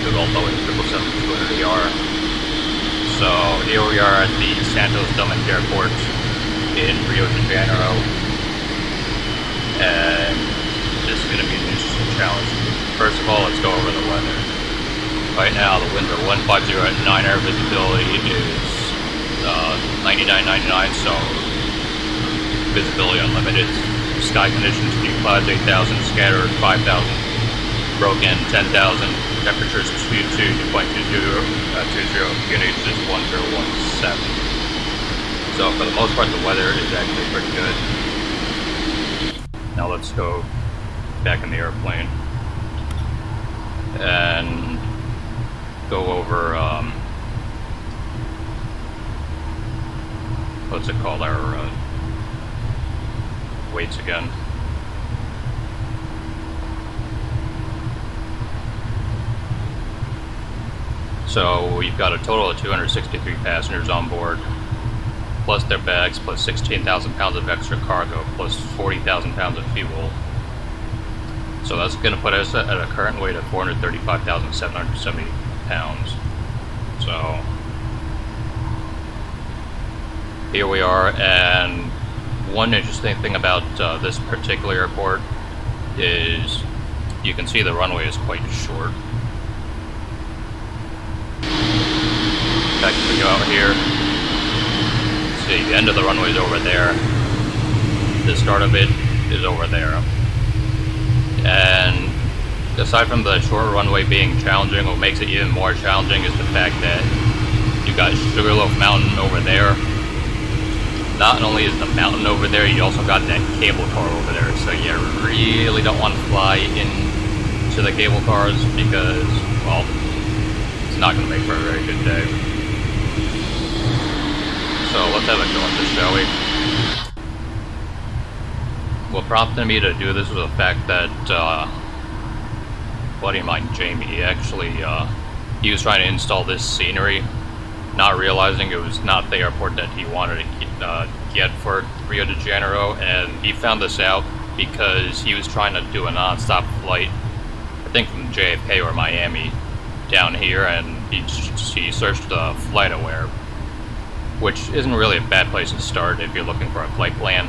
good old Boeing 777-200ER. So here we are at the Santos Dumont Airport in Rio de Janeiro, and this is going to be an interesting challenge. First of all, let's go over the weather. Right now, the winds are 150 at 9, air visibility is 99.99, so visibility unlimited. Sky conditions, deep clouds 8,000, scattered 5,000, broken 10,000, temperatures 2.20, humidity is 1017. So for the most part, the weather is actually pretty good. Now let's go back in the airplane and go over what's it called, our weights again. So we've got a total of 263 passengers on board, plus their bags, plus 16,000 pounds of extra cargo, plus 40,000 pounds of fuel. So that's going to put us at a current weight of 435,770 pounds. So here we are, and one interesting thing about this particular airport is you can see the runway is quite short. In fact, if we go out here, see the end of the runway is over there, the start of it is over there. And aside from the short runway being challenging, what makes it even more challenging is the fact that you've got Sugarloaf Mountain over there. Not only is the mountain over there, you also got that cable car over there, so you really don't want to fly into the cable cars because, well, it's not going to make for a very good day. So let's have a go at this, shall we? What prompted me to do this was the fact that a buddy of mine, Jamie, he was trying to install this scenery, not realizing it was not the airport that he wanted to get for Rio de Janeiro, and he found this out because he was trying to do a non-stop flight, I think from JFK or Miami down here, and he searched FlightAware, which isn't really a bad place to start if you're looking for a flight plan,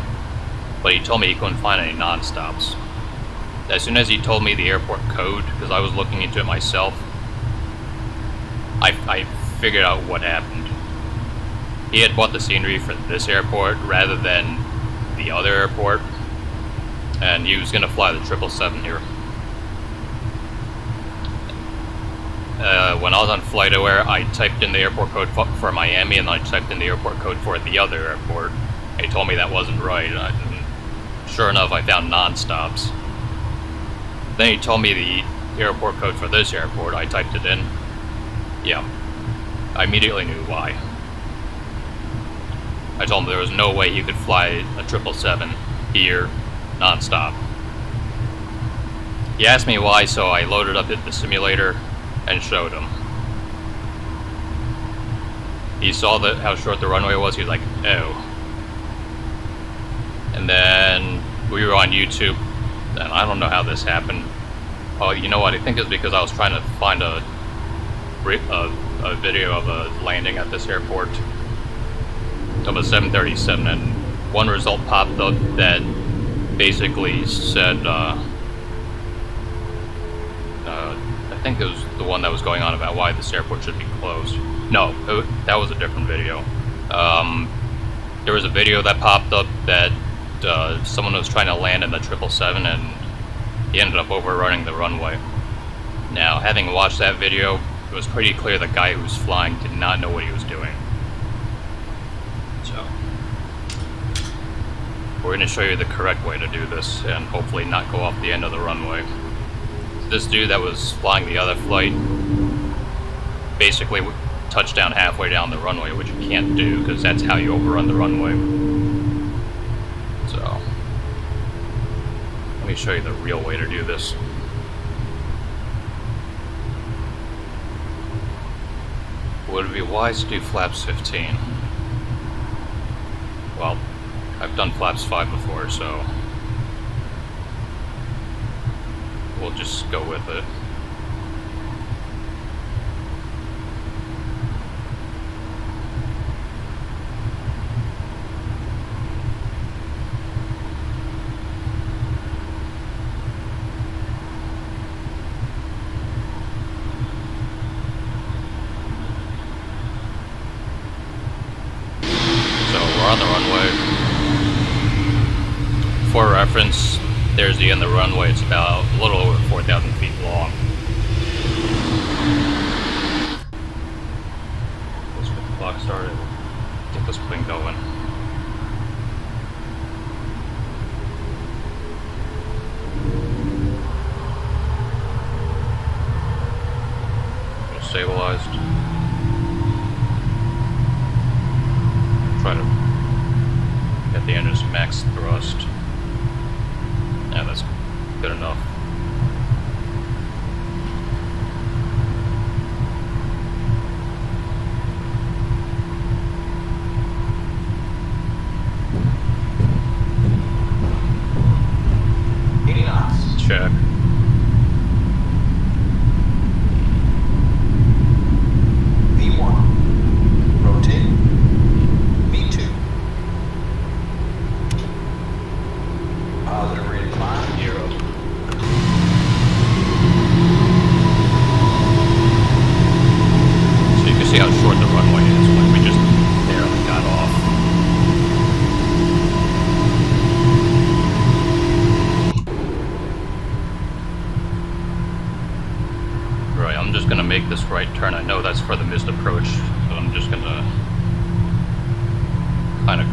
but he told me he couldn't find any non-stops. As soon as he told me the airport code, because I was looking into it myself, I figured out what happened. He had bought the scenery for this airport rather than the other airport, and he was going to fly the 777 here. When I was on FlightAware, I typed in the airport code for Miami, and I typed in the airport code for the other airport. He told me that wasn't right, and sure enough, I found non-stops. Then he told me the airport code for this airport. I typed it in. Yeah, I immediately knew why. I told him there was no way he could fly a 777 here non-stop. He asked me why, so I loaded up the simulator and showed him. He saw how short the runway was. He was like, oh. And then we were on YouTube, and I don't know how this happened. Oh, you know what? I think it's because I was trying to find a video of a landing at this airport of a 737, and one result popped up that basically said, I think it was the one that was going on about why this airport should be closed. No, that was a different video. There was a video that popped up that someone was trying to land in the 777, and he ended up overrunning the runway. Now, having watched that video, it was pretty clear the guy who was flying did not know what he was doing. So, we're going to show you the correct way to do this, and hopefully not go off the end of the runway. This dude that was flying the other flight basically touched down halfway down the runway, which you can't do because that's how you overrun the runway. So, let me show you the real way to do this. Would it be wise to do flaps 15? Well, I've done flaps 5 before, so we'll just go with it. difference, there's the end of the runway. It's about a little over 4,000 feet long. Let's get the clock started. Get this thing going. Stabilized. Try to get the engine's max thrust. Yeah, that's good enough. Check. This right turn. I know that's for the missed approach, so I'm just gonna kind of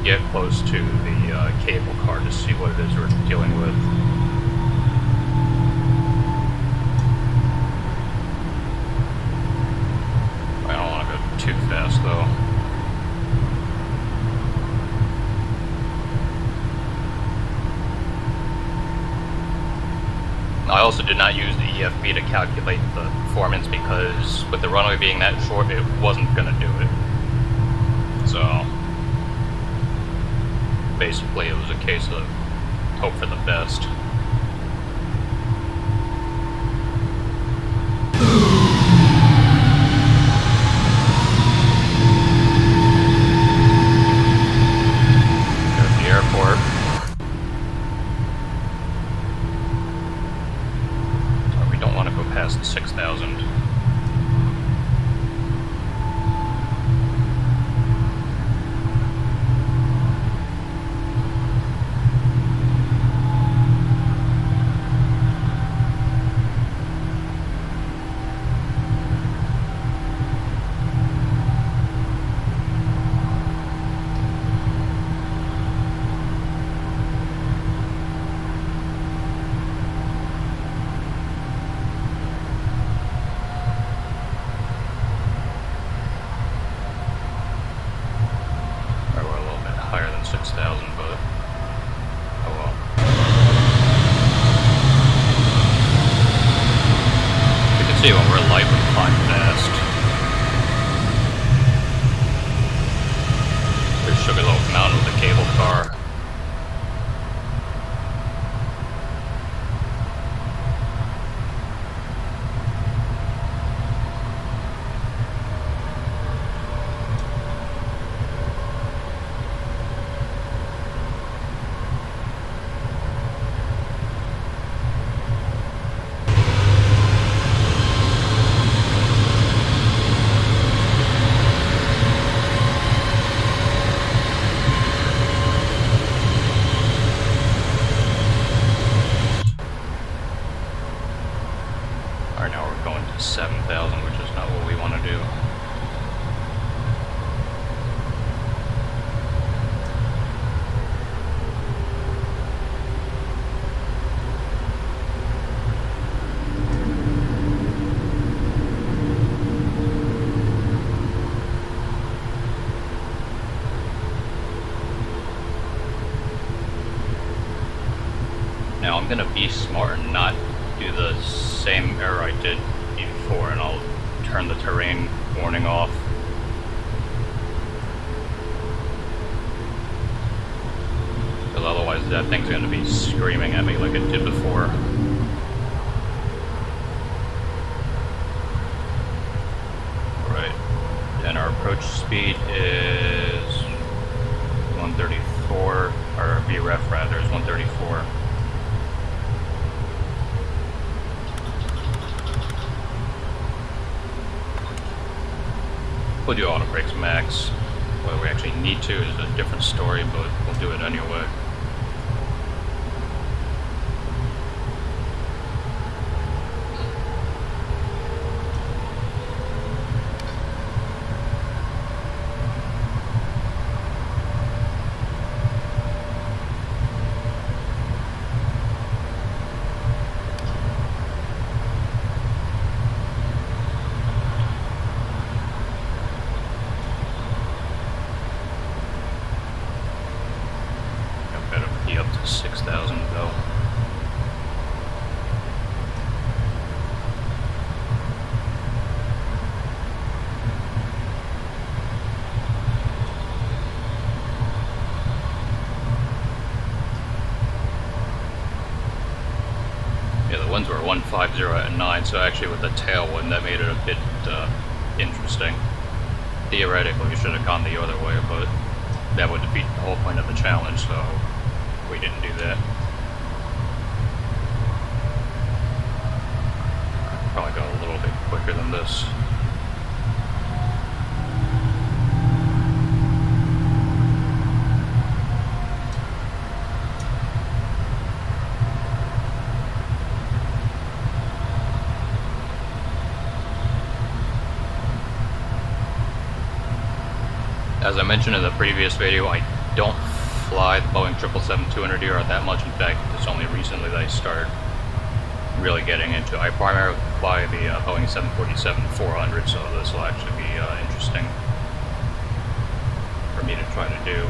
get close to the cable car to see what it is we're dealing with. I don't want to go too fast though. I also did not use the EFB to calculate the performance because with the runway being that short, it wasn't going to do it. So basically it was a case of hope for the best. There's the airport. Past 6,000. When we're light, we climb fast. There's Sugarloaf Mountain with the cable car. Now we're going to 7,000, which is not what we want to do. Now I'm going to be smart and not do the same error I did before, and I'll turn the terrain warning off. Because otherwise that thing's going to be screaming at me like it did before. Alright, and our approach speed is 134, or VREF rather is 134. We'll do auto brakes max. Whether we actually need to is a different story, but we'll do it anyway. 50 at 9, so actually with the tailwind that made it a bit interesting. Theoretically, we should have gone the other way, but that would defeat the whole point of the challenge, so we didn't do that. Probably go a little bit quicker than this. As I mentioned in the previous video, I don't fly the Boeing 777-200ER that much. In fact, it's only recently that I started really getting into it. I primarily fly the Boeing 747-400, so this will actually be interesting for me to try to do.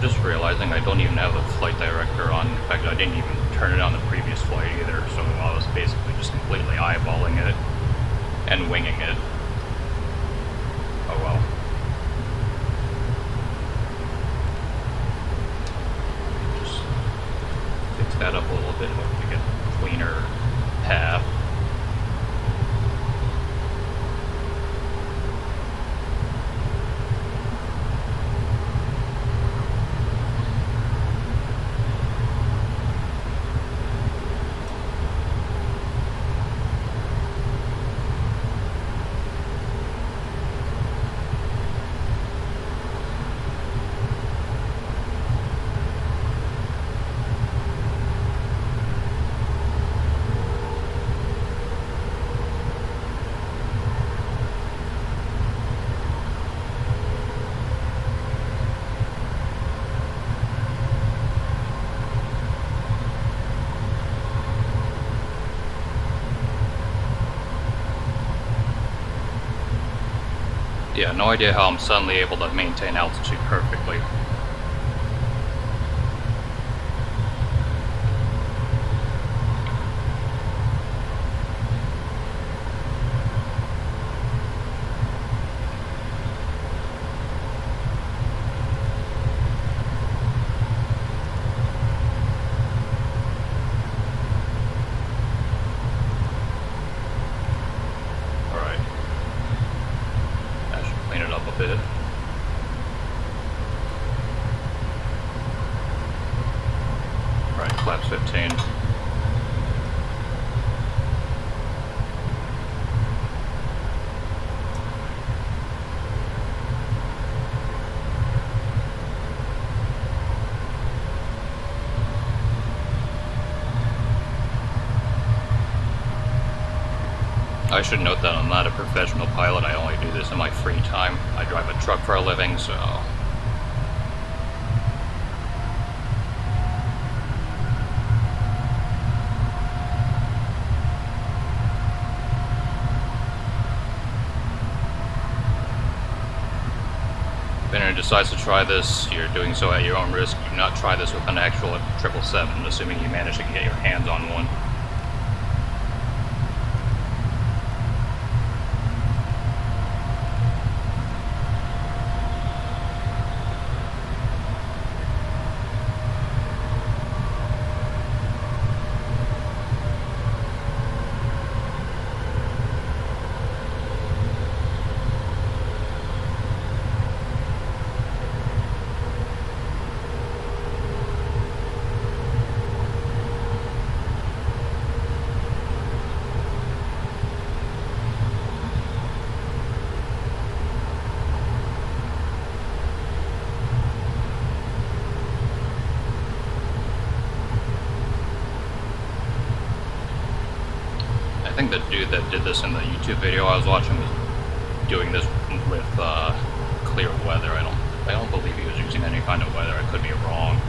Just realizing I don't even have the flight director on. In fact, I didn't even turn it on the previous flight either, so I was basically just completely eyeballing it and winging it. Oh well. Just fix that up a little bit, hope to get a cleaner path. Yeah, no idea how I'm suddenly able to maintain altitude perfectly. Bit. Right, flaps 15. I should note that I'm not a professional pilot, I only do this in my free time. I drive a truck for a living, so... If anyone decides to try this, you're doing so at your own risk. Do not try this with an actual 777, assuming you manage to get your hands on one. I think the dude that did this in the YouTube video I was watching was doing this with clear weather. I don't believe he was using any kind of weather. I could be wrong.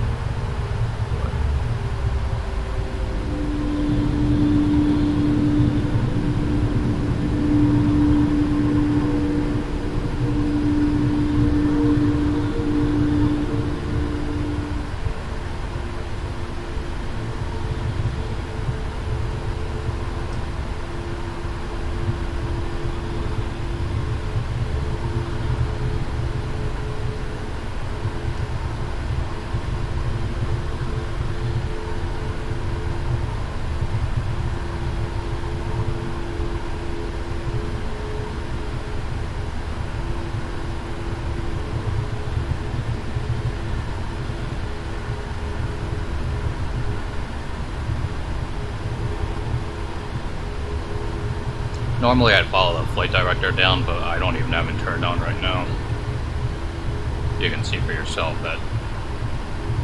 Normally I'd follow the flight director down, but I don't even have it turned on right now. You can see for yourself that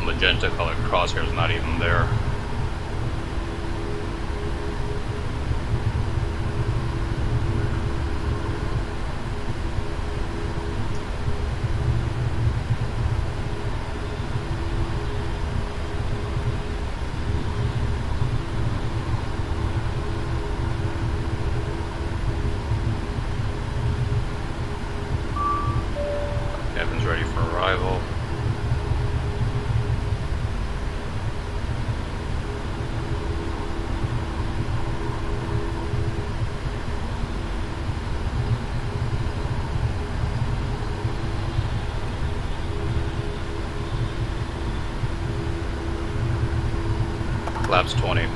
magenta colored crosshair is not even there. Cabin's ready for arrival. Flaps 20.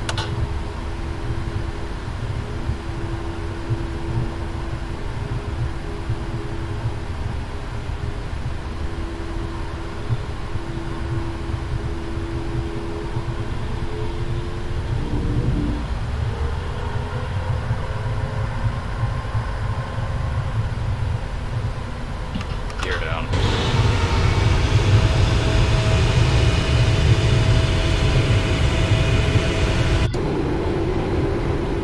Gear down.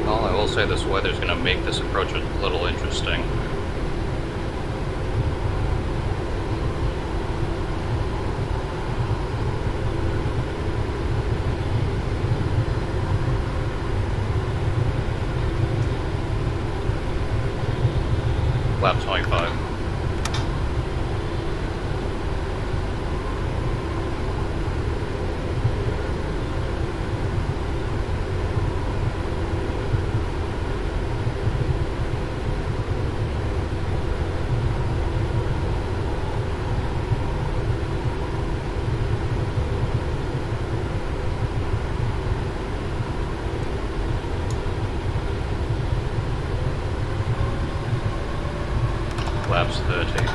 Well, I will say this weather's going to make this approach a little interesting. Lap 25. Laps 30.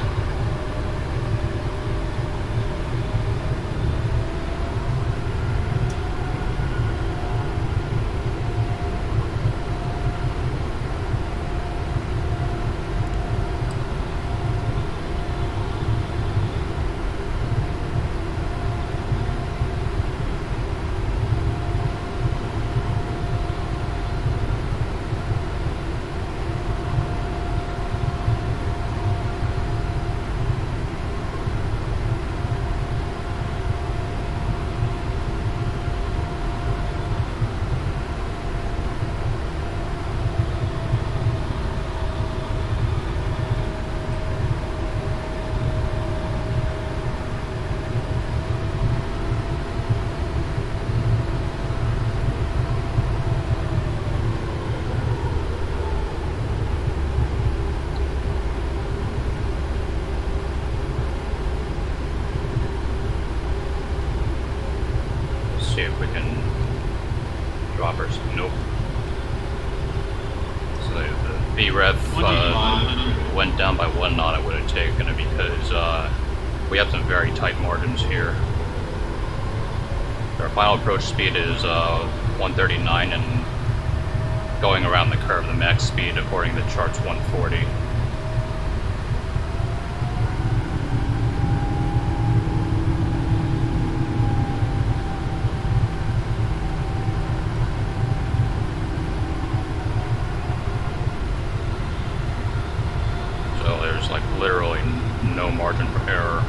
See if we can drop her. Nope. So the VREF went down by 1 knot. It would have taken it because we have some very tight margins here. Our final approach speed is 139, and going around the curve, the max speed according to the chart's 140. Like literally no margin for error.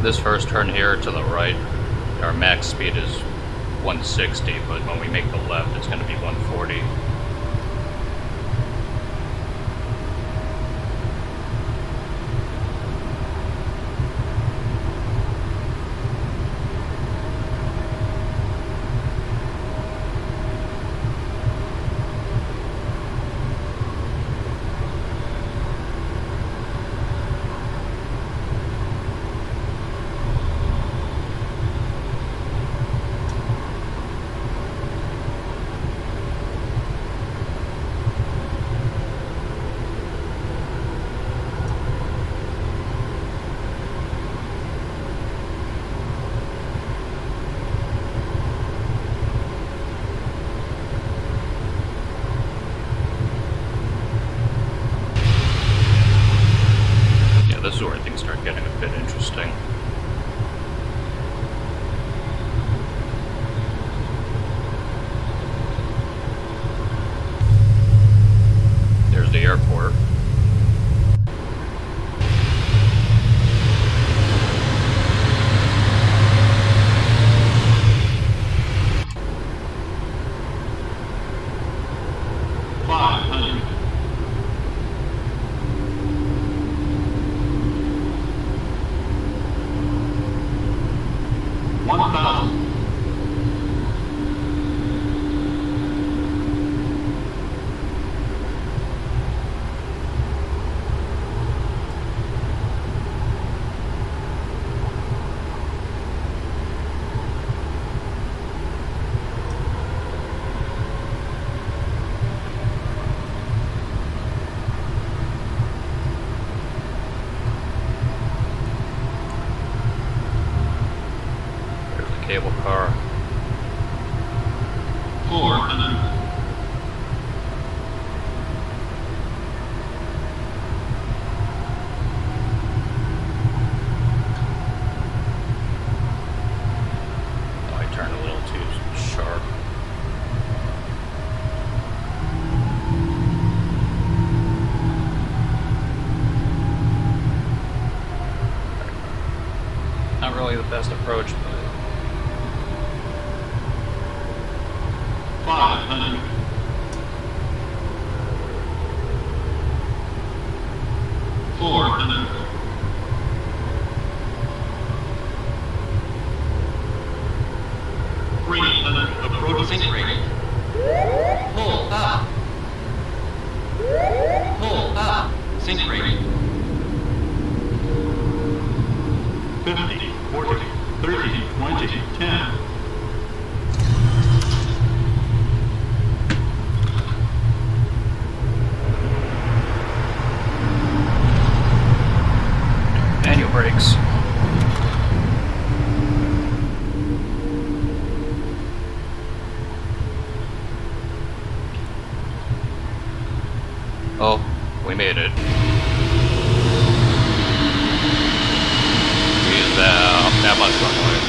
This first turn here to the right, our max speed is 160, but when we make the left, it's going to be 140. 1,000. Cable car. 400. Oh, I turned a little too sharp. Not really the best approach, but 500. 400. 300. Approach sync rate. Pull up. Pull up. Sync rate. 50, 40, 30, 20, 10. manual brakes. Oh, we made it. Use that much runway.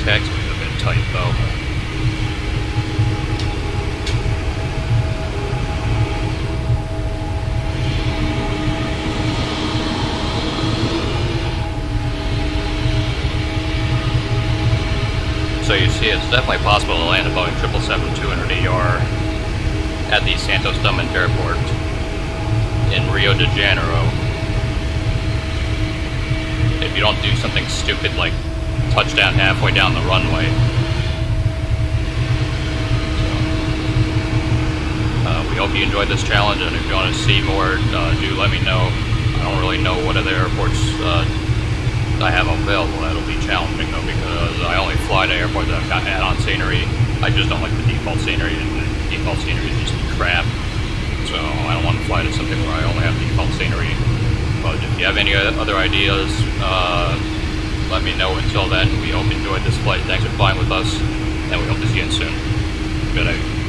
Taxiway's a bit tight though. So you see, it's definitely possible to land a Boeing 777-200ER at the Santos Dumont Airport in Rio de Janeiro. If you don't do something stupid like touchdown halfway down the runway. We hope you enjoyed this challenge, and if you want to see more, do let me know. I don't really know what other airports I have available. That'll be challenging though, because I only fly to airports that have got add-on scenery. I just don't like the default scenery, and the default scenery is just crap. So I don't want to fly to something where I only have default scenery. But if you have any other ideas, let me know. Until then, we hope you enjoyed this flight. Thanks for flying with us, and we hope to see you soon. Good night.